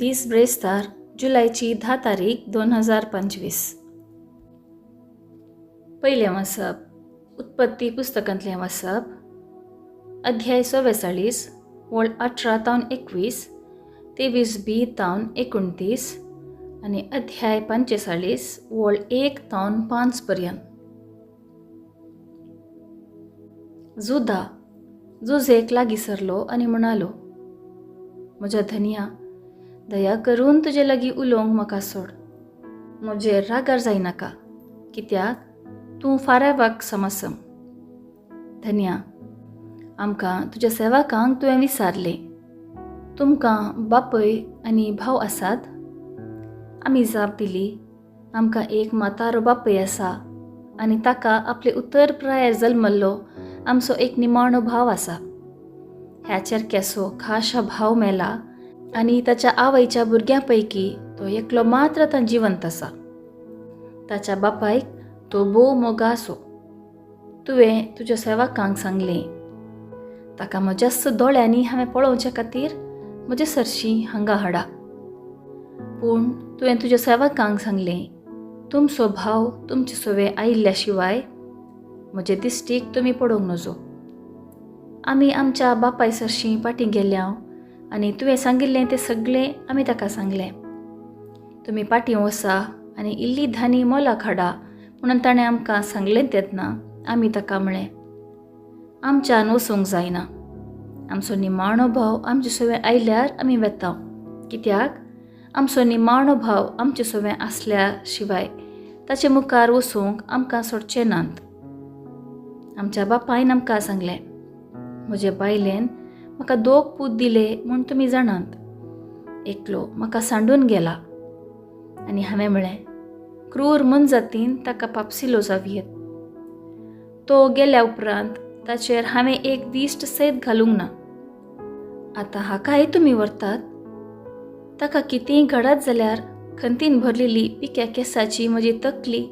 20 ब्रेस्तार जुलैची 10 तारीख 2025. पयलें वाचप उत्पत्ती पुस्तकांतलें वाचप अध्याय 44 वळ 18-21, 23b - 29 आनी अध्याय 45 वळ 1-5 पर्यंत. जुदा जुजेक लागीं सरलो आनी म्हणालो, म्हज्या धन्या, दया करून तुजे लागीं उलोवंक म्हाका सोड. म्हजेर रागार जायनाका, कित्याक तूं फारावाक समसम. धन्या, आमकां तुज्या सेवकांक तुवें विसारलें. तुमकां बापय आनी भाव आसात? आमी जाप दिली, आमकां एक म्हातारो बापय आसा आनी ताका आपले उतर प्रायार जल्मल्लो आमचो एक निमाणो भाव आसा. ह्याचेर केसो खाशा भाव मेला आनी ताच्या आवयच्या भुरग्यां पैकी तो एकलो मात्र आतां जिवंत आसा. ताच्या बापायक तो भोव मोगा आसो. तुवें तुज्या सेवकांक सांगलें, ताका म्हज्याच दोळ्यांनी हांवें पळोवचे खातीर म्हजे सरशीं हांगा हाडा. पूण तुवें तुज्या सेवकांक सांगलें, तुमचो भाव तुमचे सोवे आयिल्ल्या शिवाय म्हजे दिश्टीक तुमी पडोवंक नजो. आमी आमच्या बापाय सरशीं फाटीं गेल्या आनी तुवें सांगिल्लें तें सगळें आमी ताका सांगलें. तुमी फाटीं वचा आनी इल्ली धानी मोलाक हाडा म्हणून ताणें आमकां सांगलें तेन्ना आमी ताका म्हळें, आमच्यान वचूंक जायना. आमचो निमाणो भाव आमचे सोवे आयल्यार आमी वेताव, कित्याक आमचो निमाणो भाव आमचे सोवे आसल्या शिवाय ताचे मुखार वचूंक आमकां सोडचें नात. आमच्या बापायन आमकां सांगलें, म्हजे बायलेन म्हाका 2 पूत दिले म्हूण तुमी जाणात. एकलो म्हाका सांडून गेला आनी हांवें म्हळें, क्रूर मनजातीन ताका पापसिलो जावयेत. तो गेल्या उपरांत ताचेर हांवें एक दिश्ट सैत घालूंक ना. आतां हाकाय तुमी व्हरतात. ताका कितेंय घडत जाल्यार खंतीन भरलेली पिक्या केंसाची म्हजी तकली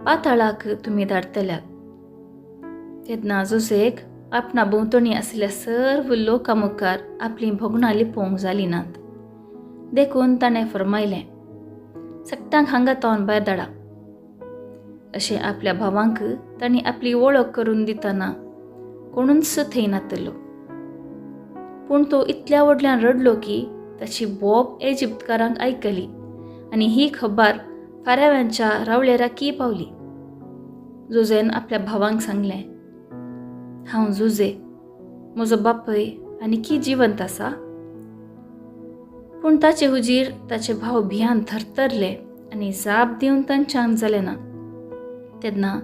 पाताळाक तुमी धाडतल्यात. तेन्ना जुजेक आपणा भोंवतणी आसलेल्या सर्व लोकां मुखार आपलीं भोगणां लिपोवंक जालीं नात. देखून ताणें फर्मायलें, सक्तांक हांगा तावन भायर धाडा. अशें आपल्या भावांक तांणी आपली वळख करून दितना कोणूच थंय नातलो. पूण तो इतल्या व्हडल्यान रडलो की ताची बोब इजिप्तकारांक आयकली आनी ही खबर फाराव्यांच्या रावळेराकी पावली. जुजेन आपल्या भावांक सांगलें, हांव जुजे, म्हजो बापय आनीकी जिवंत आसा. पूण ताचे हुजीर ताचे भाव भियान थरथरले आनी जाप दिवन तांच्यान जालें ना. तेन्ना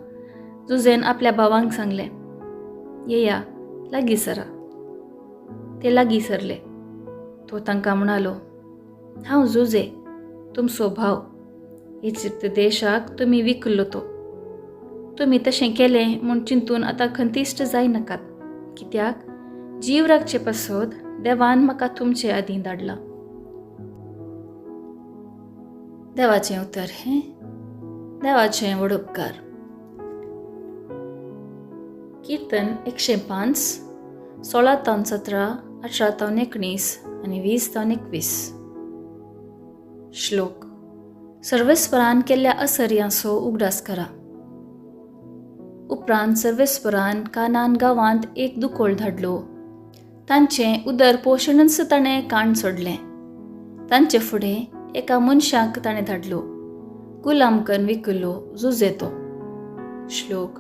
जुजेन आपल्या भावांक सांगलें, येया लागीं सरा. ते लागीं सरले. तो तांकां म्हणालो, हांव जुजे, तुमचो भाव. इजिप्त देशाक तुमी विकलो तो. तुमी तशें केलें म्हूण चिंतून आतां खंतीश्ट जायनाकात, कित्याक जीव राखचे पासत देवान म्हाका तुमचे आदीं धाडला. देवाचें उतर हें देवाचें व्हड उपकार. कीर्तन 105, 16-17, 18-19 आनी 20-21. श्लोक. सर्वेस्परान केल्ल्या असर्यांचो उगडास करा. उपरांत सर्वेस्परान कानान गांवांत एक दुकोळ धाडलो. तांचें उदर पोशणच ताणें काण सोडलें. तांचे फुडें एका मनशाक ताणें धाडलो. गुलाम करून विकलो जुजे तो. श्लोक.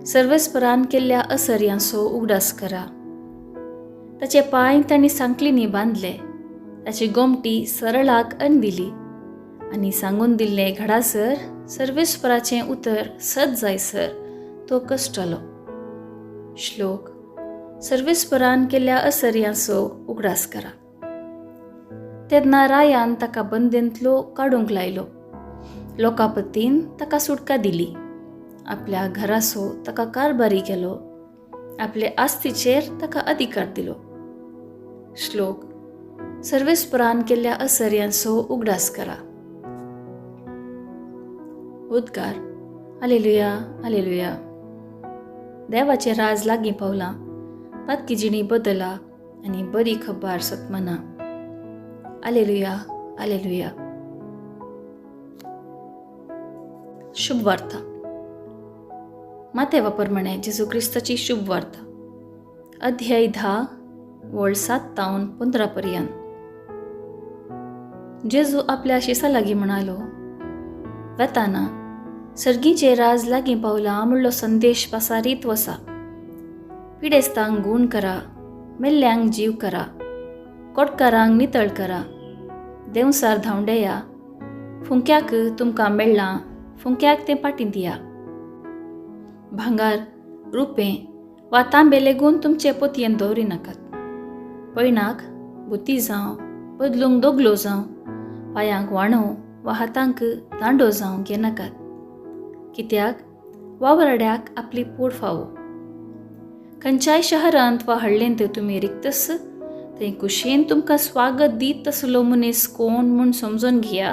सर्वेस्परान केल्ल्या असर्यांचो उगडास करा. ताचे पांय तांणी सांकलींनी बांदले. ताची गोमटी सरळाक दिली आनी सांगून दिल्लें घडासर सर्वेस्पराचें उतर सत जायसर तो कश्टलो. श्लोक. सर्वेस्परान केल्ल्या असर्यांचो उगडास करा. तेन्ना रायान ताका बंदेंतलो काडूंक लायलो. लोकापतीन ताका सुटका दिली. आपल्या घराचो ताका कारभारी केलो. आपले आस्तीचेर ताका अधिकार दिलो. श्लोक. सर्वेस्परान केल्ल्या असर्यांचो उगडास करा. उद्गार. Hallelujah, hallelujah. देवाचें राज लागीं पावलां. पातकी जिणी बदला आनी बरी खबर सतमना. आलेलुया, आलेलुया. शुभ वार्ता. माथेवा प्रमाणे जेजू क्रिस्ताची शुभ वार्ता. अध्याय 10 वळ 7 तावन 15 पर्यंत. जेजू आपल्या शिसा लागीं म्हणालो, वेताना सर्गीचे राज लागीं पावला म्हणलो संदेश पसारीत वसा. पिडेस्तांक गूण करा, मेल्ल्यांक जीव करा, कोटकारांक नितळ करा, देंवसार धांवडेया, फुंक्याक तुमकां मेळ्ळां, फुंक्याक तें पाटी दिया. भांगार, रुपें वा तांबे लेगून तुमचे पोतयेंत दवरी नाकात. पयणाक बुती जावं, बदलूंक दोगलो जावं, पांयांक वाणो वा हातांक दांडो जावं घेनाकात. कित्याक वावराड्याक आपली पोट फावो. खंयच्याय शहरांत वा हळ्ळेंत तुमी रिक्तस, थंय कुशेन तुमकां स्वागत दीत तसलो मनीस कोण म्हूण समजून घेया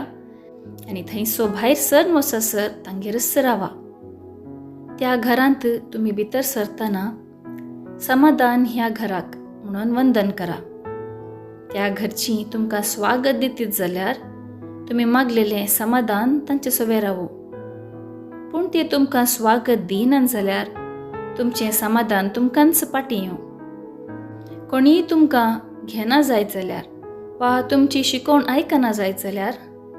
आनी थंयसो भायर सर वचसर तांगेरच रावा. त्या घरांत तुमी भितर सरतना समाधान ह्या घराक म्हणून वंदन करा. त्या घरची तुमकां स्वागत दितीत जाल्यार तुमी मागलेलें समाधान तांचे सोबे रावो. पूण ती तुमकां स्वागत दिनात जाल्यार तुमचें समाधान तुमकांच पाटी येवं. कोणीय तुमकां घेना जायत जाल्यार वा तुमची शिकोवण आयकना जायत जाल्यार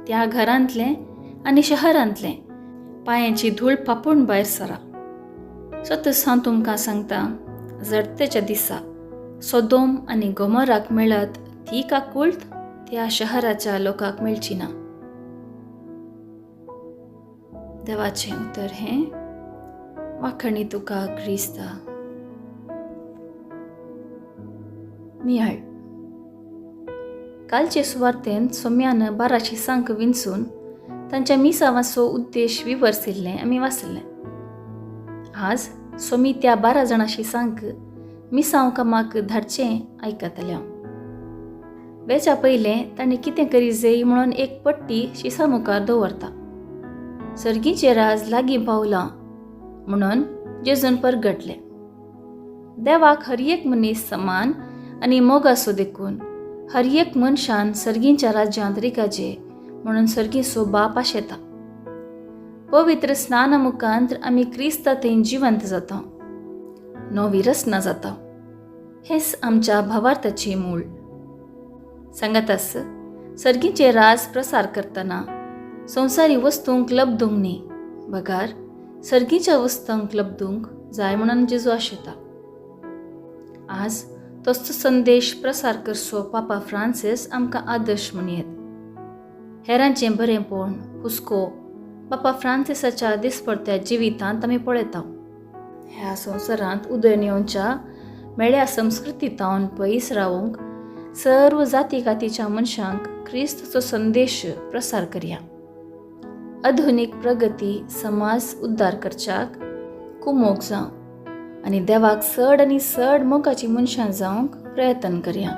त्या घरांतलें आनी शहरांतलें पांयांची धूळ फापून भायर सरा. सतत हांव तुमकां सांगता, जडतेच्या दिसा सोदोम आनी गोमोराक मेळत ती काकूळट त्या शहराच्या लोकांक मेळची ना. देवाचें उतर हें. वाखणी तुका क्रिस्ता. नियाळ. कालचे सुवार्तेंत सोम्यान 12 शिसांक विंचून तांच्या मिसांवाचो उद्देश विवरसिल्लें आमी वाचलें. आज सोमी त्या 12 जाणां शिसांक मिसांव कामाक धाडचें आयकतल्या. वेच्या पयलें तांणी कितें करी जाय म्हणून एक पट्टी शिसा मुखार दवरता. सर्गीचें राज लागीं पावलां म्हणून जेजून परगटलें. देवाक हर एक मनीस समान आनी मोगाचो देखून हर एक मनशान सर्गींच्या राज्यांत रिकाजे म्हणून सर्गीचो बाप आशेता. पवित्र स्नाना मुखांत आमी क्रिस्ता थंय जिवंत जाता, नोविरसना जाता. हेच आमच्या भावार्थाची मूळ. सांगातास सर्गीचे राज प्रसार करतना संवसारी वस्तूंक लबदूंक न्ही, बगार सर्गीच्या वस्तूंक लबदूंक जाय म्हणून जेजू आशेता. आज तोच संदेश प्रसार करचो पापा फ्रांसीस आमकां आदर्श म्हणयत. हेरांचें बरेंपण हुस्को पापा फ्रांसिसाच्या दिसपडत्या जिवितांत आमी पळयता. ह्या संवसारांत उदयन येवच्या मेळ्या संस्कृतीतावन पयस रावूंक सर्व जाती कातीच्या मनशांक क्रिस्ताचो संदेश प्रसार करया. आधुनीक प्रगती समाज उद्धार करच्याक कुमोग जावं आनी देवाक चड आनी चड मोगाची मनशां जावंक प्रयत्न करया.